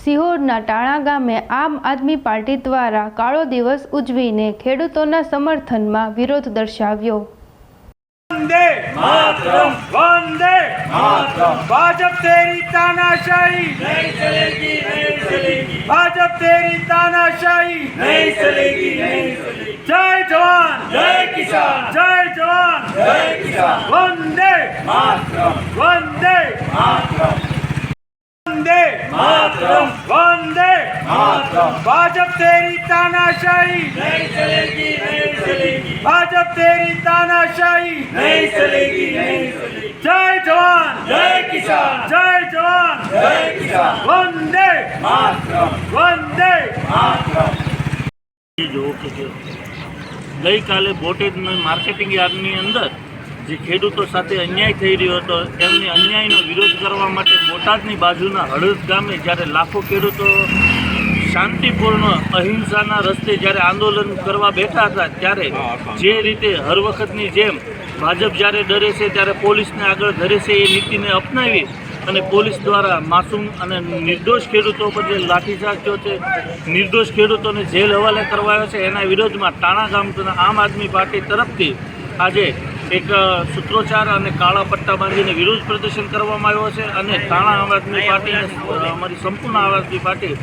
સિહોરના ટાણા ગામે આમ આદમી પાર્ટી દ્વારા કાળો દિવસ ઉજવીને ખેડૂતોના સમર્થનમાં વિરોધ દર્શાવ્યો। वंदे मातरम, वंदे मातरम। भाजप तेरी तानाशाही नहीं चलेगी, नहीं चलेगी। भाजप तेरी तानाशाही नहीं चलेगी, नहीं चलेगी। जय जवान, जय किसान, जय जवान, जय किसान। वंदे मातरम, वंदे मातरम, वंदे मातरम, वंदे मातरम। भाजप तेरी तानाशाही नहीं चलेगी, नहीं चलेगी। भाजप तेरी तानाशाही नहीं चलेगी, नहीं चलेगी। जय जवान, जय किसान, जय जवान, जय किसान। वंदे मातरम, वंदे मातरम। गई काले बोटेज मार्केटिंग यार्डनी अंदर જે ખેડૂતો સાથે અન્યાય થઈ રહ્યો હતો એમની અન્યાયનો વિરોધ કરવા માટે બોટાદની બાજુના હળદ ગામે જ્યારે લાખો ખેડૂતો શાંતિપૂર્ણ અહિંસાના રસ્તે જ્યારે આંદોલન કરવા બેઠા હતા ત્યારે જે રીતે હર વખતની જેમ ભાજપ જ્યારે ડરે છે ત્યારે પોલીસને આગળ ધરે છે એ નીતિને અપનાવી અને પોલીસ દ્વારા માસૂમ અને નિર્દોષ ખેડૂતો પર જે લાઠીચાર્જ થયો છે, નિર્દોષ ખેડૂતોને જેલ હવાલે કરવાયો છે, એના વિરોધમાં ટાણા ગામના આમ આદમી પાર્ટી તરફથી આજે એક સૂત્રોચ્ચાર અને કાળા પટ્ટા બાંધીને વિરોધ પ્રદર્શન કરવામાં આવ્યો છે અને ટાણા આમ આદમી પાર્ટી અમારી સંપૂર્ણ આમ આદમી પાર્ટી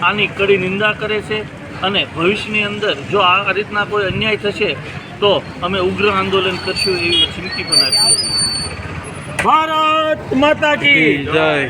આની કડી નિંદા કરે છે અને ભવિષ્યની અંદર જો આ રીતના કોઈ અન્યાય થશે તો અમે ઉગ્ર આંદોલન કરશું એવી ચીમકી પણ આપી છે। भारत माता की जय।